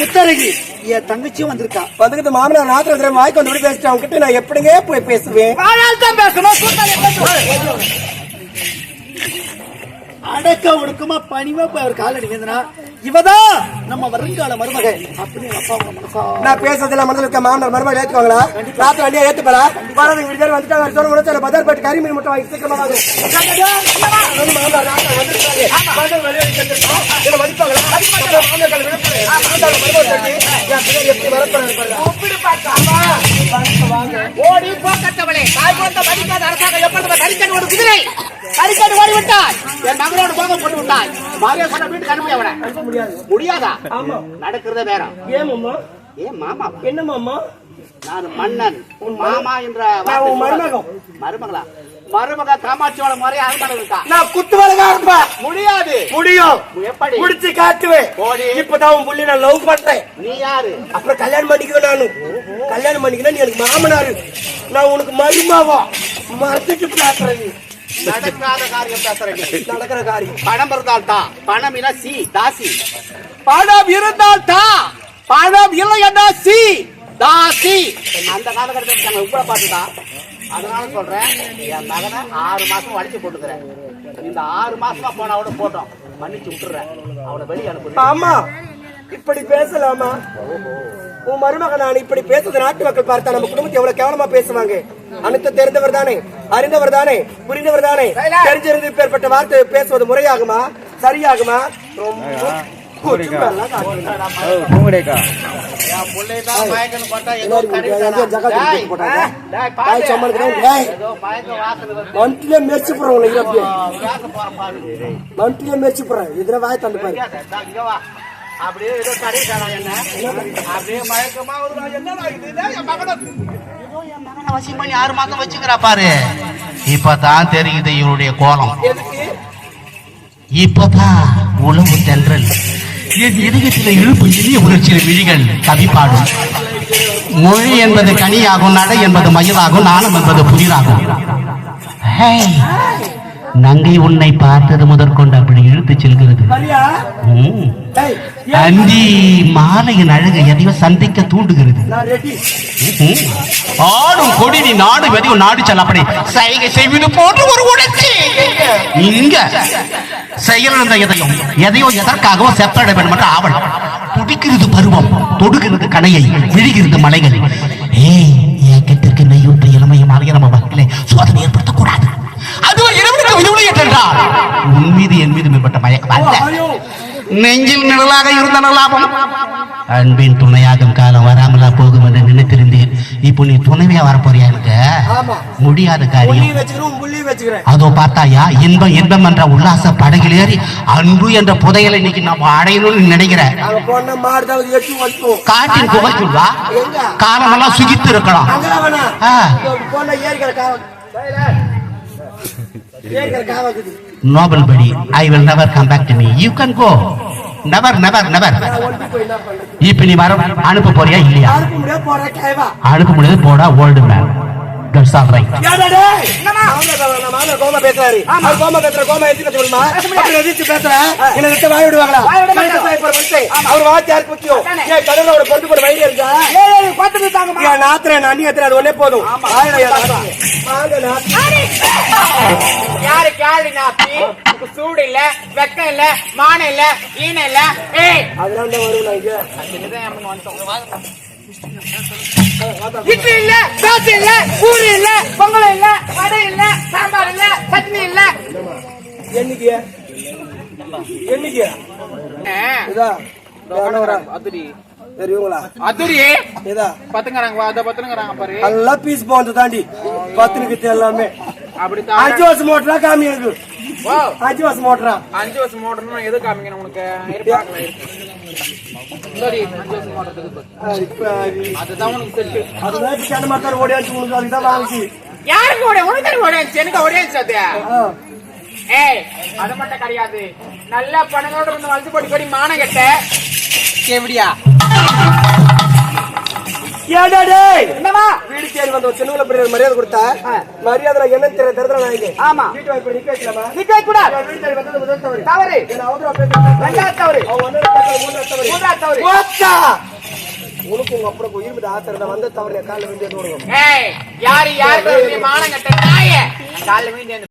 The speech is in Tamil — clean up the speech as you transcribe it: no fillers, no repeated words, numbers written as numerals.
முத்தரகி என் தங்கச்சியும் வந்திருக்கா. வந்துட்டு மாமனார் நாத்திர வாய்க்கு வந்து பேசிட்டு அவங்க கிட்ட நான் எப்படிங்க போய் பேசுவேன்? தான் பேசணும். அடக்க ஒடுக்கமா பணிவா போய் அவர் காலடி வேந்தனா இவதான் நம்ம வருங்கால மருமக அப்படின்னு அப்பா மனசா நான் பேசுறதுல மனதில் இருக்க மாமனார் மருமகள் ஏத்துவாங்களா? ராத்திரி வண்டியா ஏத்துப்பா வரது விடுதல் வந்துட்டாங்க சொல்ல முடிச்சு பஜார் போயிட்டு கறி மீன் மட்டும் வாங்கி சீக்கிரமா வாங்க. ஓடி போக்கட்டவளே தாய் போன்ற மதிக்காத அரசாங்கம் எப்பொழுது கரிக்கன் ஒரு குதிரை கரிக்கன் ஓடிவிட்டாய் என் மகளோடு போக போட்டு விட்டாய் மாரியா சொன்ன வீட்டுக்கு அனுப்ப முடியாதா? நடக்கிறத வேற. ஏன் மாமா? ஏன் மாமா? என்ன மாமா? நான் மன்னன் மாமா என்ற மருமகளா? மருமக காமாட்சியோட முறைய அனுமதி இருக்கா? நான் குத்து வழங்க இருப்பேன். முடியாது. முடியும். எப்படி? முடிச்சு காட்டுவேன். இப்பதான் உன் புள்ளி நான் லவ் பண்றேன். நீ யாரு? அப்புறம் கல்யாணம் பண்ணிக்குவேன். நானு கல்யாணம் பண்ணிக்கிறேன். நீ எனக்கு மாமனாரு, நான் உனக்கு மருமாவா மறந்துட்டு பேசுறேன். நடக்காத காரியம் பேசுறேன். நடக்கிற காரியம். பணம் இருந்தால் தான். பணம் இல்ல சி தாசி. பணம் இருந்தால் தான். பணம் இல்லை என்ன சி தாசி. அந்த காலகட்டத்தில் உங்களை பார்த்துதான். அதனால சொல்றேன் என் மகனை 6 மாசம் வலிச்சு போட்டுக்கிறேன். இந்த 6 மாசமா போனாவோட போட்டோம் மன்னிச்சு விட்டுறேன். அவனை வெளியே அனுப்பு. ஆமா இப்படி பேசலாமா? உன் மருமகன் நான் இப்படி பேசுறது நாட்டு மக்கள் பார்த்தா நம்ம குடும்பத்தை எவ்வளவு கேவலமா பேசுவாங்க. அனைத்து தெரிந்தவர் தானே, அறிந்தவர் தானே, புரிந்தவர் தானே. தெரிஞ்சிருந்து பேர்பட்ட வார்த்தை பேசுவது முறையாகுமா? சரியாகுமா? இதுல வாய் தந்து பாரு. அப்படியே ஏதோ கடைக்காரா என்ன அப்படியே மயக்கமா வசியம் பண்ணி 6 மாசம் வச்சுக்கிறா பாரு. இப்பதான் தெரியுது இவருடைய கோலம். இப்பதான் உழவு தென்றல் என் இதயத்தில இழுப்பு எளிய உணர்ச்சியில விழிகள் கவிப்பாடும். மொழி என்பது கனியாகும், நடை என்பது மயிலாகும், நாணம் என்பது புதிராகும். நங்கை உன்னை பார்த்தது முதற்கொண்டு அப்படி இழுத்து செல்கிறது. அந்தி மாலையின் அழகு எதையோ சந்திக்க தூண்டுகிறது. ஆடும் கொடி நீ நாடு வெறியும் நாடு செல்ல அப்படி சைகை செய்வது போன்று ஒரு உணர்ச்சி இங்க செயலிழந்த எதையும் எதையோ எதற்காகவோ செப்பட வேண்டும் என்று ஆவல். துடிக்கிறது பருவம், தொடுகிறது கணையை, விழுகிறது மலைகள். என் கிட்ட நெய்யூற்ற இளமையும் அறிய நம்ம வாழ்க்கையில சோதனை ஏற்படுத்தக்கூடாது. அதுவும் இரவுக்கு விடுதலை என்றால் உன் மீது என் மீது மேற்பட்ட மயக்கம் அல்ல. நெஞ்சில் நிழலாக இருந்த லாபம் அன்பின் துணையாகும் காலம் வராமலா போகும் என்று நினைத்திருந்தேன். இப்போ நீ துணைவியா வரப்போறியா? எனக்கு முடியாத காரியம். அதோ பார்த்தாயா, இன்பம் இன்பம் என்ற உல்லாச படகில் ஏறி அன்பு என்ற புதையலை இன்னைக்கு நம்ம அடையணும்னு நினைக்கிறேன். காட்டின் குகைக்குள்ளா காலமெல்லாம் சுகித்து இருக்கலாம். Nobel buddy, I will never come back to me. You can go. Never, never, never. இப்ப நீ வர அனுப்ப போறியா இல்லையா? அனுப்ப முடியாது போடா old man. That's all right. Coma பேசுறாரு. கோமா பேசுற கோமா எதுக்கு சொல்லுமா? அப்படி எதிர்த்து பேசுற என்ன விட்டு வாய் விடுவாங்களா? அவர் வாய் யாருக்கு முக்கியம்? ஏ கடலோட பொறுத்து போற வயிறு இருக்கா? ஏய் பாத்துட்டு தாங்கமா. ஏ நாத்ரே நானி ஏத்ரே அது ஒண்ணே போதும். ஆயிடா வாங்க நாத்தி. யாரு கேளு நாத்தி? உனக்கு சூடு இல்ல, வெக்கம் இல்ல, மானம் இல்ல, ஈன இல்ல. ஏய் அதனால தான் வருவாங்க இங்க. அதுதான் நம்ம வந்துட்டோம். இட்லி இல்ல, தோசை இல்ல, பூரி இல்ல, பொங்கல் இல்ல, வடை இல்ல, சாம்பார் இல்ல, சட்னி இல்ல. என்னைக்கு என்னைக்கு இதா அதுரி தெரியுங்களா? அதுரி இதா பத்துங்கறாங்க அத பத்துங்கறாங்க பாரு. எல்லாம் பீஸ் போந்து தாண்டி பத்துனுக்கு எல்லாமே அப்படி தான். 5 வருஷம் மோட்டரா காமிங்க. வா 5 வருஷம் மோட்டரா. 5 வருஷம் மோட்டர்னா எது காமிங்க உனக்கு? இருப்பாங்க சரி 5 வருஷம் மோட்டருக்கு இப்ப அதுதான் உனக்கு செட். அதுதான் கேன மாட்டார் ஓடியாச்சு உனக்கு அதுதான் வாங்கி. யாருக்கு ஓட உனக்கு ஓடியாச்சு? எனக்கு ஓடியாச்சு அது. ஏய் அது மட்டும் கிடையாது. நல்ல பணங்களோட வந்து வளர்த்து போடி போடி மானம் கட்ட எப்படியா? ஏடா டேய் என்னமா வீடு தேடி வந்த ஒரு சின்ன பிள்ளை மரியாதை கொடுத்தா மரியாதை என்ன தெரியல தரதல நாயங்க ஆமா வீட்டு வாய்ப்பு நிக்க வைக்கலாமா நிக்க கூடாது வீடு தேடி வந்தது முதல் தவறு தவறு என்ன அவதூறா பேசுறது ரெண்டாவது தவறு அவ வந்தது மூணாவது தவறு மூன்றாவது தவறு போச்சா உனக்கு உங்க அப்புறம் இருபது ஆசை இருந்தா வந்த தவறு காலில் விழுந்து ஓடுவோம் ஏய் யாரு யாருக்கு மானம் கட்ட நாயே கால்ல வீண்டு